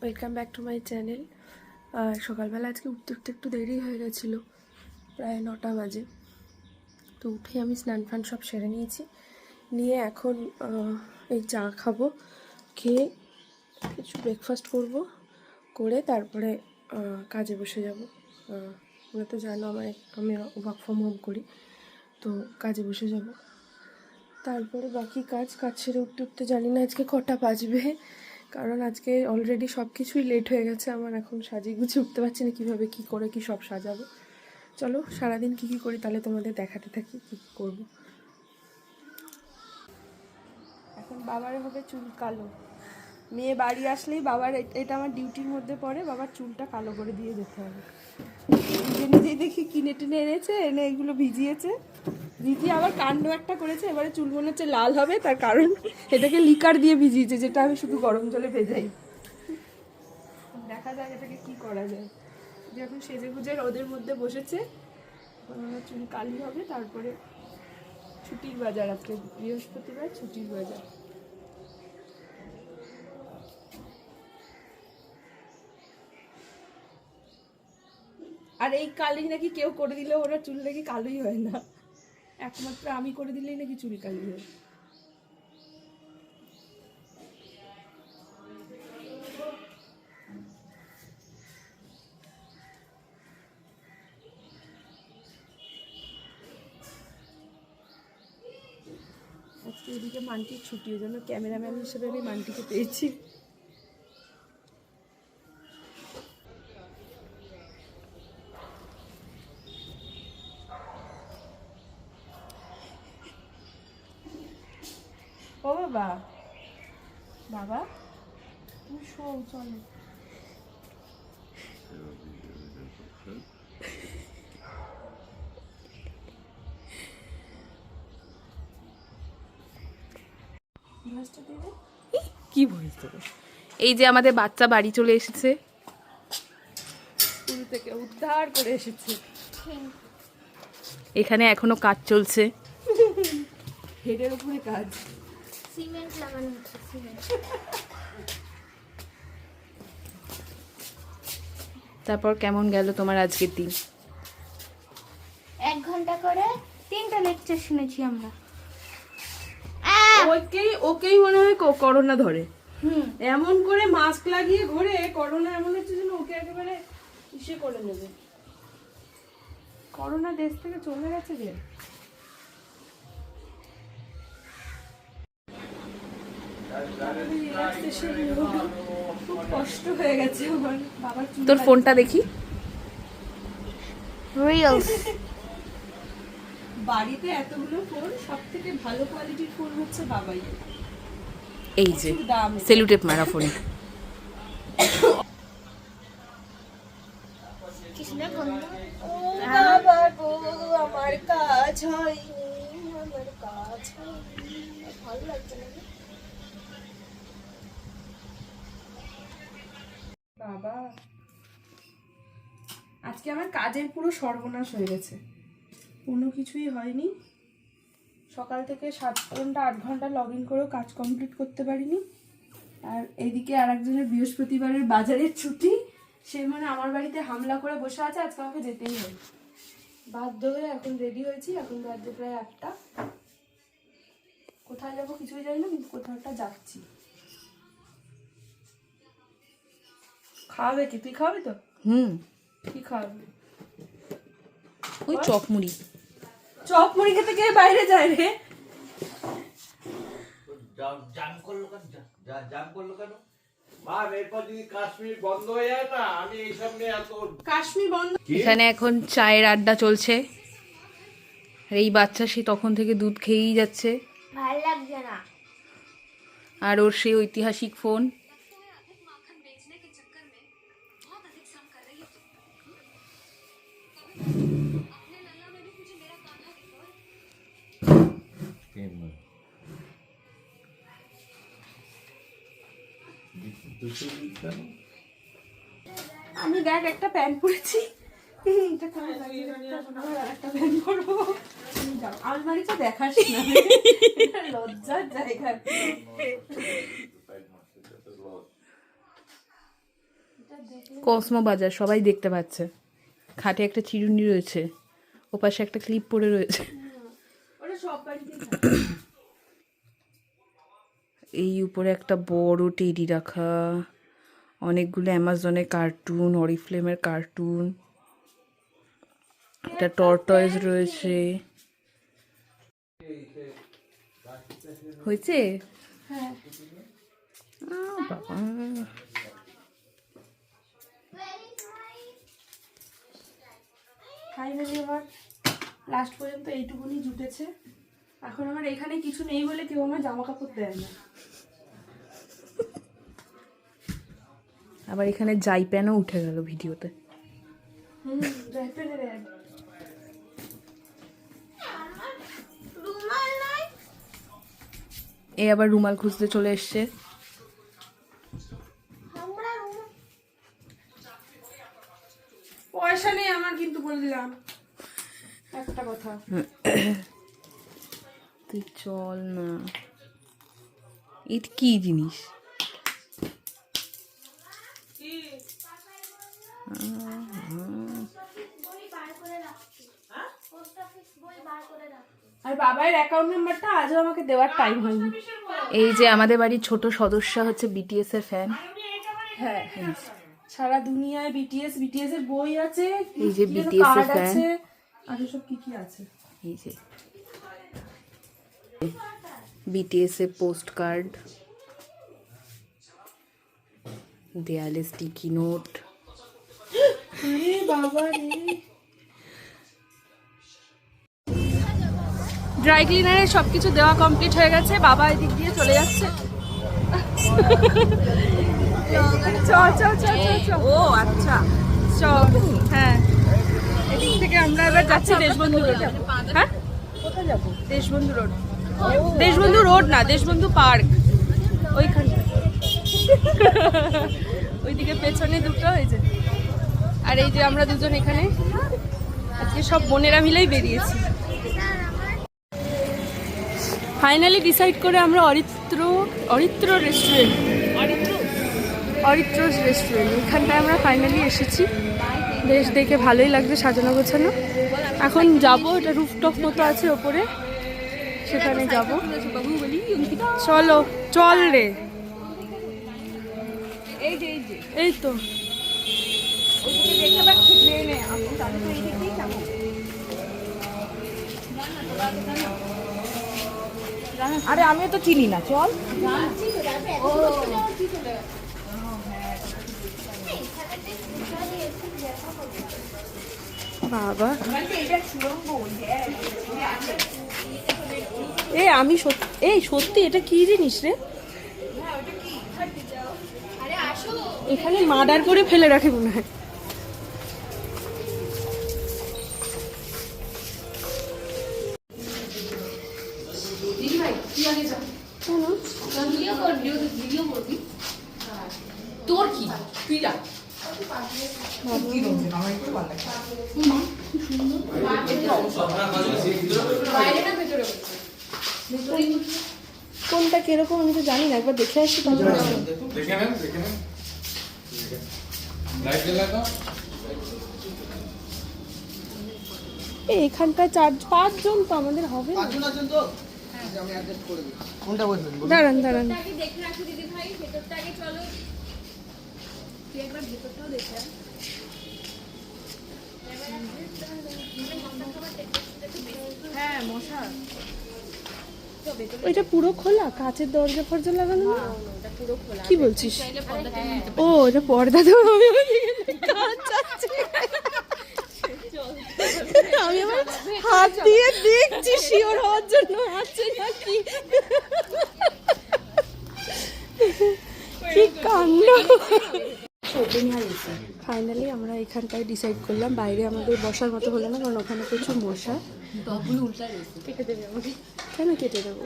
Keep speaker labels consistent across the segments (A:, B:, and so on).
A: Welcome back to my channel. সকালবেলা আজকে উঠতে উঠতে একটু দেরি হয়ে গেছিলো, প্রায় 9টা বাজে। তো উঠে আমি স্নান ফান সব সেরে নিয়েছি, নিয়ে এখন এই চা খাবো, খেয়ে কিছু ব্রেকফাস্ট করব, করে তারপরে কাজে বসে যাব। তোমরা তো জানো আমি ওয়ার্ক ফ্রম হোম করি, তো কাজে বসে যাব। তারপরে বাকি কাজ সেরে উঠতে উঠতে জানি না আজকে কটা বাজবে, কারণ আজকে অলরেডি সব কিছুই লেট হয়ে গেছে আমার। এখন সাজিয়ে গুছিয়ে উঠতে পারছি না কীভাবে কী করে কি সব সাজাবো। চলো সারাদিন কী কী করি তাহলে তোমাদের দেখাতে থাকি কী কী করবো। এখন বাবার হবে চুল কালো। মেয়ে বাড়ি আসলেই বাবার এটা আমার ডিউটির মধ্যে পড়ে, বাবার চুলটা কালো করে দিয়ে যেতে হবে। নিজে নিজেই দেখি কিনে টেনে এনেছে, এনে এগুলো ভিজিয়েছে, ভিজিয়ে আবার কাণ্ড একটা করেছে। এবারে চুল মনে হচ্ছে লাল হবে, তার কারণ এটাকে লিকার দিয়ে ভিজিয়েছে, যেটা আমি শুধু গরম জলে ভেজাই। দেখা যায় এটাকে কি করা যায়। যখন সেজে গুজে রোদের মধ্যে বসেছে, চুল কালি হবে। তারপরে ছুটির বাজার, আজকে বৃহস্পতিবার, ছুটির বাজার। আর এই কালি নাকি কেউ করে দিলে ওরা চুল নাকি কালোই হয় না, একমাত্র আমি করে দিলেই নাকি চুল কালি হয়। আজকে এদিকে মানটির ছুটি, ওই জন্য ক্যামেরাম্যান হিসেবে আমি মানটিকে পেয়েছি। ও বাবা, বাবা তুমি শো, চলো।
B: কি ভয়েস দেবে? এই যে আমাদের বাচ্চা বাড়ি চলে এসেছে,
A: স্কুল থেকে উদ্ধার করে এসেছে।
B: এখানে এখনো কাজ চলছে,
A: হেডের উপরে কাজ,
C: সিমেন্ট লাগানো হচ্ছে, সিমেন্ট।
B: তারপর কেমন গেল তোমার আজকের দিন?
C: 1 ঘন্টা করে 3টা লেকচার শুনেছি আমরা।
A: ওকেই মনে হয় করোনা ধরে, এমন করে মাস্ক লাগিয়ে ঘুরে করোনা এমন হচ্ছে যেন ওকে একেবারে ইসে করে নেবে। করোনা দেশ থেকে চলে গেছে যে। খুব কষ্ট হয়ে গেছে আমার বাবার।
B: তোর ফোনটা দেখি।
C: রিলস।
A: বাড়িতে এতগুলো ফোন, সব থেকে ভালো কোয়ালিটির ফোন হচ্ছে বাবাই।
B: এই যে সেলুটেপ মারা ফোন।
C: কৃষ্ণের বন্ধু।
A: বাবা গো, আমার কাজ হয়নি, আমার কাজ হয়নি। ভালো লাগছে না বাবা। আজকে আমার কাজের পুরো সর্বনাশ হয়ে গেছে, কোনো কিছুই হয়নি। সকাল থেকে 7 ঘন্টা 8 ঘন্টা লগ ইন করেও কাজ কমপ্লিট করতে পারিনি। আর এদিকে আর একজনের বৃহস্পতিবারের বাজারের ছুটি, সে মানে আমার বাড়িতে হামলা করে বসে আছে, আজকে আমাকে যেতেই হবে। বাধ্য হয়ে এখন রেডি হয়েছি, এখন বাজে প্রায় 8টা। কোথায় যাবো কিছুই জানি না, কিন্তু কোথাও একটা যাচ্ছি। খাওয়াবে কি? তুই খাওয়াবি তো? কি খাওয়াবি?
B: ওই চপ মুড়ি।
A: চপ মুড়ি খেতে কে বাইরে যায় রে?
D: জাম করলো কেন? মা, এরপর যদি কাশ্মীর বন্ধ হয়ে যায় না, আমি এইসব নিয়ে এত।
A: কাশ্মীর বন্ধ?
B: এখানে এখন চায়ের আড্ডা চলছে, আর এই বাচ্চা সে তখন থেকে দুধ খেয়েই যাচ্ছে,
C: ভালো লাগছে না।
B: আর ওর সেই ঐতিহাসিক ফোন।
A: আমি দেখ একটা প্যান্ট পরেছি, একটা প্যান্ট পরবো। আলমারিটা দেখাস না, লজ্জার জায়গা।
B: কসমো বাজার সবাই দেখতে পাচ্ছে। খাটে একটা চিরুনি রয়েছে, ওপাশে একটা ক্লিপ পড়ে রয়েছে।
A: ওরা সব বাড়িতে
B: এই উপরে একটা বড় টেডি রাখা, অনেকগুলো অ্যামাজনের কার্টুন, অরিফ্লেমের কার্টুন, একটা টর্টয়েস রয়েছে। হয়েছে?
A: হ্যাঁ
B: বাবা,
A: ফাইনালি আমার লাস্ট পর্যন্ত এইটুকুনি জুটেছে। এখন আমার এখানে কিছু নেই বলে কেউ আমার জামা কাপড় দেয় না।
B: আবার এখানে জাই প্যানও উঠে গেল ভিডিওতে।
A: ড্রাইভারের অ্যাড।
C: রুমাল নাই।
B: এ আবার রুমাল খুঁজতে চলে এসছে।
C: আমরা রুমাল
A: পয়সা নেই আমার, কিন্তু বলে দিলাম একটা কথা।
B: তুই চল না, এটা কি জিনিস?
C: বই বার করে রাখছি। পোস্ট অফিস বই বার করে রাখছি।
A: আর বাবার অ্যাকাউন্ট নাম্বারটা আজও আমাকে দেওয়ার টাইম হয়নি।
B: এই যে আমাদের বাড়ির ছোট সদস্য হচ্ছে বিটিএস এর ফ্যান।
A: হ্যাঁ, সারা দুনিয়ায় বিটিএস এর বই আছে,
B: এই যে
A: BTS
B: BTS এর
A: কার্ড
B: fan।
A: আছে, আর সব কি আছে।
B: এই যে বিটিএস এর পোস্ট কার্ড, দেয়ালে স্টিকি নোট।
A: আরে বাবা রে, ড্রাই ক্লিনারে সবকিছু দেওয়া কমপ্লিট হয়ে গেছে। বাবা এদিক দিয়ে চলে যাচ্ছে। ও আচ্ছা, হ্যাঁ, এদিক থেকে আমরা এবার যাচ্ছি দেশবন্ধু রোড। হ্যাঁ, কোথায় যাবো? দেশবন্ধু রোড। দেশবন্ধু রোড না, দেশবন্ধু পার্ক, ওইখানটা। ওইদিকে পেছনে দুটো, এই যে। আর এই যে আমরা দুজন এখানে আজকে সব বোনেরা মিলেই বেরিয়েছি। ফাইনালি ডিসাইড করে আমরা অরিত্র রেস্টুরেন্ট, অরিত্র রেস্টুরেন্ট, এখানটায় আমরা ফাইনালি এসেছি। বেশ দেখে ভালোই লাগছে, সাজানো গোছানো। এখন যাব, এটা রুফটপ মতো আছে ওপরে, সেখানে যাব। চলো, চল রে। এই তো
B: আরে আমিও তো চিনি না, চল।
A: বাবা, আমি সত্যি এটা কি জিনিস রে? এখানে মার্ডার করে ফেলে রাখে মনে হয়।
B: তোর কি, তুই যা।
A: কোনটা কিরকম আমি তো জানি না, একবার দেখে আসি তারপরে।
E: দেখে নেন লাইট জ্বালা তো।
A: এখানটায় 4-5 জন তো আমাদের হবে না। দাঁড়ান দাঁড়ান, ওইটা পুরো খোলা, কাঁচের দরজা ফরজা লাগানো না? কি বলছিস? ও এটা পর্দা তো। আমি আমার হাত দিয়ে দেখছি শিওর হওয়ার জন্য আছে নাকি। কি কাণ্ড। ফাইনালি আমরা এখানটায় ডিসাইড করলাম। বাইরে আমাদের বসার মতো হলো না, কারণ ওখানে প্রচুর মশা। কেটে দেবে আমাকে? কেন কেটে দেবো?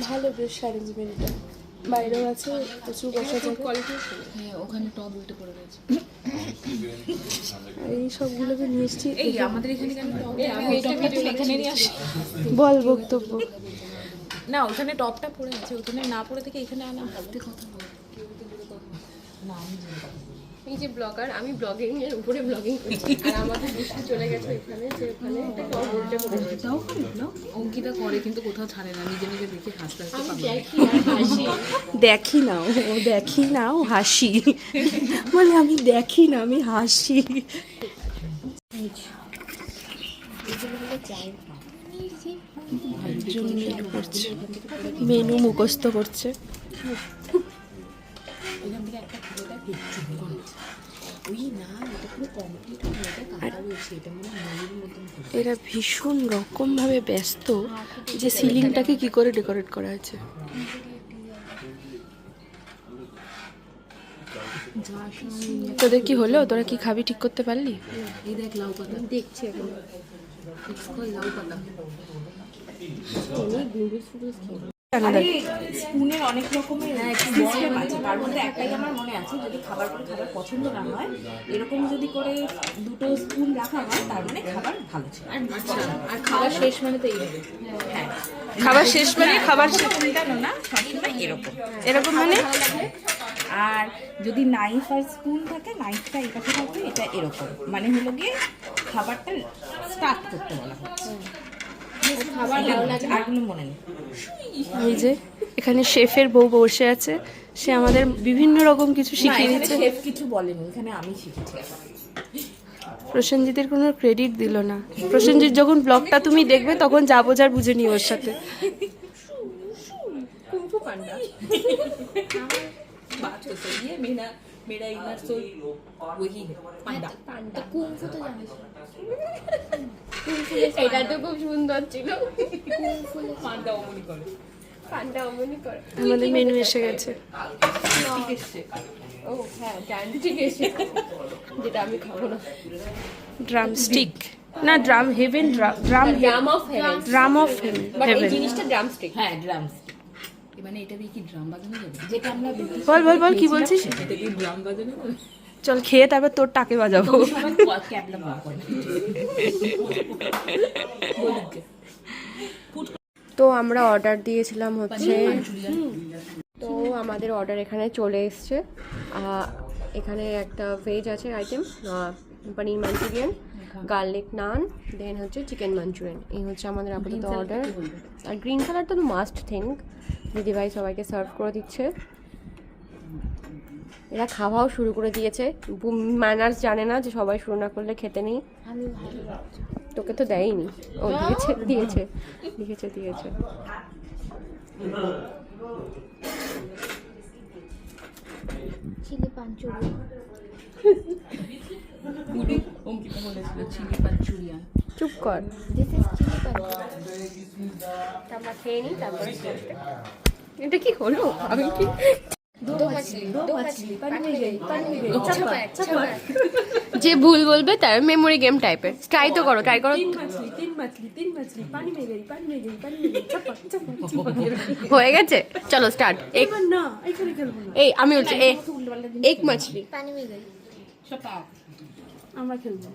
A: ভালো বেশ অ্যারেঞ্জমেন্টটা, বাইরেও আছে, প্রচুর বসা জায়গা।
B: ওখানে টব উল্টে পড়ে গেছে।
A: এই সবগুলোকে নিয়ে এসছি।
B: এই আমাদের এখানে কেন এখানে নিয়ে আসি?
A: বল বক্তব্য।
B: না, ওখানে টপটা পড়ে আছে, ওখানে না পড়ে থেকে এখানে আনা ভাবতে কথা বল। না
A: এই যে ব্লগার, আমি ব্লগিং এর উপরে ব্লগিং করছি আর আমাদের দৃষ্টি চলে গেছে এখানে যে ওখানে একটা উল্টে পড়েছে।
B: এটাও করে ব্লগ অঙ্কিতা করে কিন্তু কোথাও ছাড়ে না, নিজে নিজে দেখে হাসতে হাসতে
A: আমি
B: পাগল।
A: দেখি আর হাসি।
F: দেখি না ও দেখি না ও হাসি মানে আমি দেখি না আমি হাসি। মেনু মুখস্থ করছে।
B: এখান থেকে একটা খুলে দেখ চুপ করে। ওই না, এটা পুরো কমপ্লিট হয়ে এটা কাটা রয়েছে, এটা মনে হয় ময়ূরের মতন করে।
F: এরা ভীষণ রকম ভাবে ব্যস্ত যে সিলিংটাকে কি করে ডেকোরেট করা আছে। তোদের কি হলো? তোরা কি খাবি ঠিক করতে পারলি?
B: এই দেখ লাউ পাতা
A: দেখছি এখন
B: লাউ পাতা।
F: স্পুনের অনেক রকমের সিস্টেম আছে, তার মধ্যে একটাই আমার মনে আছে, যদি খাবার পরে খাবার পছন্দ না হয় এরকম যদি করে দুটো স্পুন রাখা হয় তার মানে খাবার ভালো ছিল।
B: আর খাওয়া শেষ মানে তো এইভাবে।
F: হ্যাঁ,
A: খাবার শেষ মানে খাবার
F: উল্টানো না, সবসময় এরকম এরকম মানে। আর যদি নাইফ আর স্পুন থাকে, নাইফটা এই পাশে থাকবে, এটা এরকম মানে হলো গিয়ে খাবারটা স্টার্ট করতে বলা হচ্ছে। আর কোনো মনে নেই। এই যে এখানে শেফের বউ বসে আছে, সে আমাদের বিভিন্ন রকম কিছু শিখিয়ে দিচ্ছে। শেফ কিছু বলেনি, এখানে আমি শিখেছি। প্রসেনজিতের কোনো ক্রেডিট দিল না। প্রসেনজিৎ যখন ব্লগটা তুমি দেখবে তখন যা বোঝার বুঝে নিও ওর সাথে।
B: কুংফু পান্ডা बात तो सही है, मेरा इनर सोल वही है पांडा।
C: तो कुंफू तो जाने
A: এটা তো খুব সুন্দর ছিল।
B: पांडा অমনি করে।
A: পান্ডা অমনি করে।
F: আমাদের মেনু এসে গেছে।
A: ও হ্যাঁ, জানি ঠিক আছে, যেটা আমি খাবো না।
F: ড্রামস্টিক না, drum heaven, drum
A: drum of heaven,
F: drum of heaven.
A: But এই জিনিসটা ড্রাম স্টিক।
B: হ্যাঁ ড্রামস, মানে এটা দিয়ে কি ড্রাম বাজানো যাবে? যেটা আমরা
F: বল বল বল কি বলছিস?
B: এটা দিয়ে ড্রাম বাজানো যাবে?
F: চল খেয়ে তারপর তোর টাকে বাজাবো।
B: সবাই ক্যাবলা বার করে।
A: তো আমরা অর্ডার দিয়েছিলাম হচ্ছে, তো আমাদের অর্ডার এখানে চলে এসছে। এখানে একটা ভেজ আছে আইটেম, পনির মাঞ্চুরিয়ান, গার্লিক নান, দেন হচ্ছে চিকেন মাঞ্চুরিয়ান। এই হচ্ছে আমাদের আপাতত অর্ডার। আর গ্রিন কালার তো মাস্ট থিঙ্ক। দিদিভাই সবাইকে সার্ভ করে দিচ্ছে। এরা খাওয়াও শুরু করে দিয়েছে। ম্যানার্স জানে না যে সবাই শুরু না করলে খেতে নেই। তোকে তো দেয়নি। ও দিয়েছে দিয়েছে দিয়েছে দিয়েছে।
C: চিলি পাঞ্চুরি
B: পুরি অঙ্কিতা বলেছিল চিলি পাঞ্চুরিয়ান।
A: চুপ কর।
C: দিস ইজ চিলি পাঞ্চুরি
A: আমরা খেয়ে নিই তারপরে। এটা কি হলো? আমি কি যে ভুল বলবে তার মেমোরি গেম টাইপের। ট্রাই তো করো, ট্রাই করো। হয়ে গেছে, চলো স্টার্ট। এই আমি বলছি এক মাছলি।
C: পানি में गई
F: আমরা খেলবো।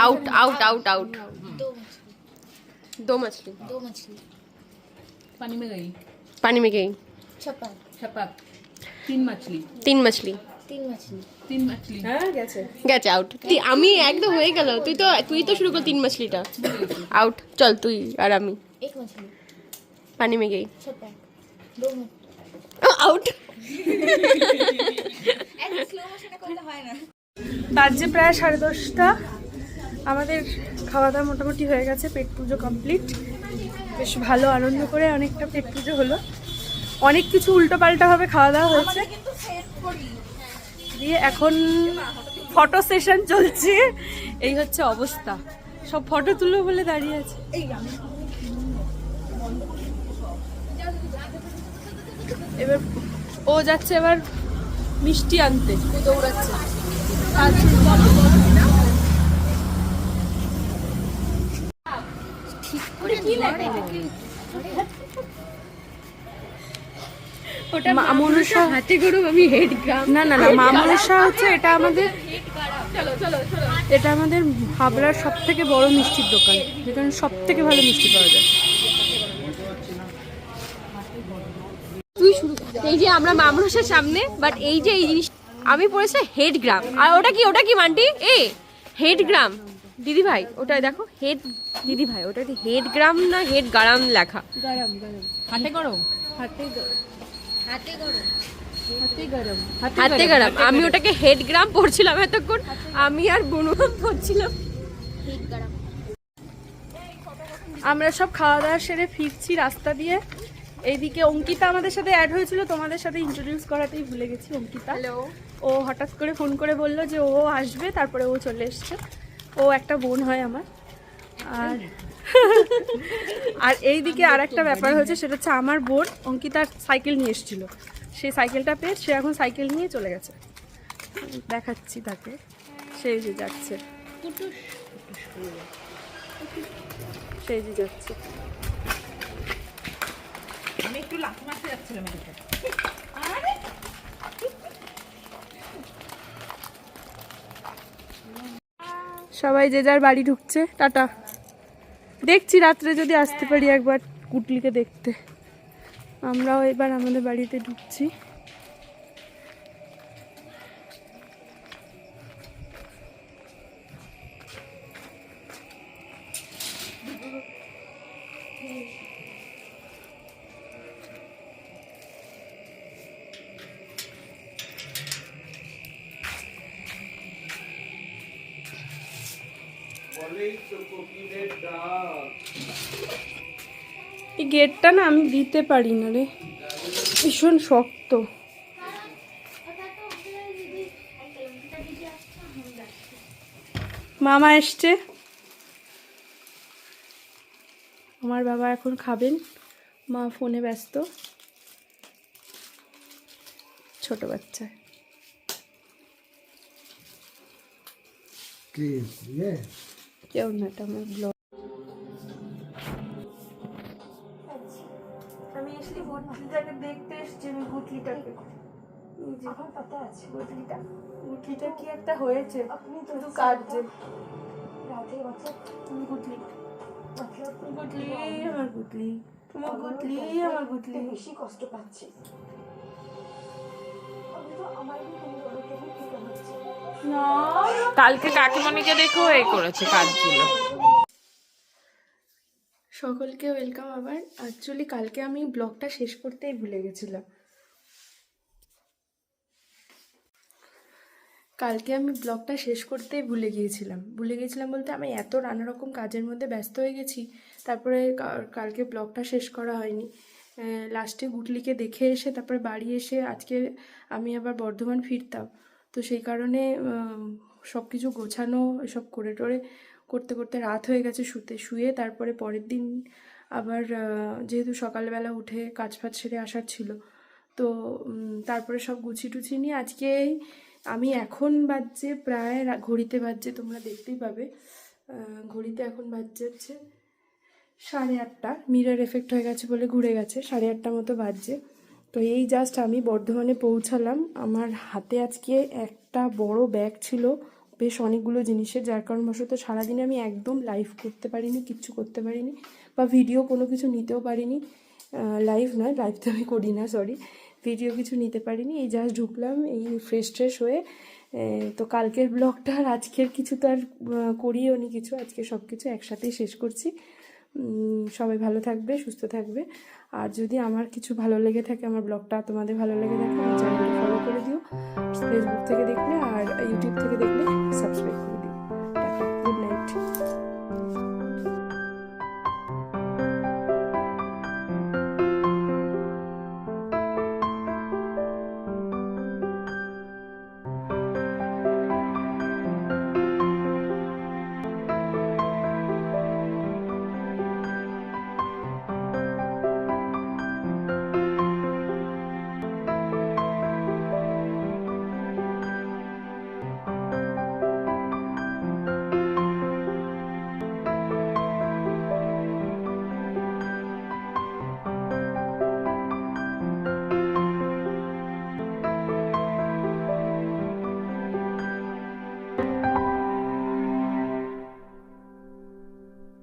A: Out out out out.
C: दो मछली
A: दो मछली
C: दो मछली
B: पानी में गई।
A: पानी में गई।
C: छप्पन
B: छपाक। तीन मछली।
C: तीन मछली
B: तीन मछली।
F: হ্যাঁ গেছে।
A: গেছে আউট। আমি একদম হয়ে গেল। তুই তো শুরু কর তিন মছলিটা। আউট। চল তুই আর আমি।
C: एक मछली
A: पानी में गई।
C: छप्पन दो मछली
A: আউট।
C: स्लो मोशन করলে হয় না।
F: বাজে প্রায় 10:30। আমাদের খাওয়া দাওয়া মোটামুটি হয়ে গেছে, পেট পুজো কমপ্লিট। বেশ ভালো আনন্দ করে অনেকটা পেট পুজো হলো। অনেক কিছু উল্টোপাল্টাভাবে খাওয়া দাওয়া হয়েছে। দিয়ে এখন ফটো সেশন চলছে। এই হচ্ছে অবস্থা, সব ফটো তুলবো বলে দাঁড়িয়ে আছে। এবার ও যাচ্ছে এবার মিষ্টি আনতে, দৌড়াচ্ছে। ওটা মা মনসা হাতে গরু, আমি হেড গ্রাম। না না না, মা মনসা হচ্ছে এটা আমাদের, এটা আমাদের হাবড়ার সব থেকে বড় মিষ্টির দোকান, যেখানে সব থেকে ভালো মিষ্টি পাওয়া যায়।
A: তুই শুরু
G: এই যে আমরা মামরসের সামনে, বাট এই যে এই জিনিস আমি পড়েছে হেড গ্রাম। আর ওটা কি মান্টি হেড গ্রাম দিদি ভাই, ওটা দেখো হেড দিদি ভাই, ওটা কি হেড গ্রাম না হেড গারাম লেখা?
F: গরম গরম
G: হাতে গরম,
F: হাতে গরম
G: হাতে গরম,
F: হাতে গরম
G: হাতে গরম। আমি ওটাকে হেড গ্রাম পড়ছিলাম এতক্ষণ, আমি আর বুনু পড়ছিলাম।
F: আমরা সব খাওয়া দাওয়া সেরে ফিরছি রাস্তা দিয়ে। এইদিকে অঙ্কিতা আমাদের সাথে অ্যাড হয়েছিল, তোমাদের সাথে ইন্ট্রোডিউস করাতেই ভুলে গেছি। অঙ্কিতা, ও হঠাৎ করে ফোন করে বললো যে ও আসবে, তারপরে ও চলে এসছে। ও একটা বোন হয় আমার। আর আর এইদিকে আর একটা ব্যাপার হয়েছে, সেটা হচ্ছে আমার বোন অঙ্কিতার সাইকেল নিয়ে এসেছিল, সেই সাইকেলটা পেয়ে সে এখন সাইকেল নিয়ে চলে গেছে। দেখাচ্ছি তাকে, সেই যে যাচ্ছে, সেই যে যাচ্ছে।
B: আমি একটু লাফ মারতে যাচ্ছিলাম এদিকে।
F: সবাই যে যার বাড়ি ঢুকছে, টাটা। দেখছি রাত্রে যদি আসতে পারি একবার কুটলিকে দেখতে। আমরাও এবার আমাদের বাড়িতে ঢুকছি।
D: বলেই তো কোকিলের ডাক।
F: এই গেটটা না আমি দিতে পারি না রে, ভীষণ শক্ত। মামা এসছে, আমার বাবা এখন খাবেন, মা ফোনে ব্যস্ত। ছোট বাচ্চা কেউ না, এটা আমার ব্লগ। আমি আসলে গুটলিটাকে দেখতে এসছি, আমি গুটলিটাকে আমার পাতা আছে। গুটলিটা কি একটা হয়েছে, আপনি শুধু কাটছে গুটলি, গুটলি আমার গুটলি, তোমার গুটলি আমার গুটলি বেশি কষ্ট পাচ্ছে।
B: কালকে কাকিমণিকে দেখেও এই করেছে, কাঁদছিল।
F: সকলকে ওয়েলকাম আবার। অ্যাকচুয়ালি কালকে আমি ব্লগটা শেষ করতেই ভুলে গেছিলাম। ভুলে গিয়েছিলাম বলতে আমি এত নানা রকম কাজের মধ্যে ব্যস্ত হয়ে গেছি, তারপরে কালকে ব্লগটা শেষ করা হয়নি। লাস্টে গুটলিকে দেখে এসে তারপরে বাড়ি এসে আজকে আমি আবার বর্ধমান ফিরতাম, তো সেই কারণে সব কিছু গোছানো এসব করে টোরে করতে করতে রাত হয়ে গেছে। শুয়ে তারপরে পরের দিন আবার যেহেতু সকালবেলা উঠে কাজ ফাজ সেরে আসার ছিল, তো তারপরে সব গুছিয়ে টুছিয়ে নিয়ে আজকে আমি এখন বাজছে প্রায় ঘড়িতে বাজছে, তোমরা দেখতেই পাবে ঘড়িতে এখন বাজছে হচ্ছে 8:30। মিরর এফেক্ট হয়ে গেছে বলে ঘুরে গেছে, 8:30 মতো বাজছে। তো এই জাস্ট আমি বর্ধমানে পৌঁছালাম। আমার হাতে আজকে একটা বড় ব্যাগ ছিল বেশ অনেকগুলো জিনিসের, যার কারণবশত সারাদিনে আমি একদম লাইভ করতে পারিনি, কিচ্ছু করতে পারিনি, বা ভিডিও কোনো কিছু নিতেও পারিনি। লাইভ নয়, লাইভ তো আমি করি না, সরি, ভিডিও কিছু নিতে পারিনি। এই জাস্ট ঢুকলাম এই ফ্রেশ হয়ে। তো কালকের ব্লগটা আর আজকের কিছু তো আর করিও নি কিছু, আজকে সব কিছু একসাথেই শেষ করছি। সবাই ভালো থাকবে, সুস্থ থাকবে। আর যদি আমার কিছু ভালো লেগে থাকে, আমার ব্লগটা তোমাদের ভালো লেগে থাকে, আমার চ্যানেলটা ফলো করে দিও, ফেসবুক থেকে দেখলে আর ইউটিউব থেকে দেখলে সাবস্ক্রাইব করো।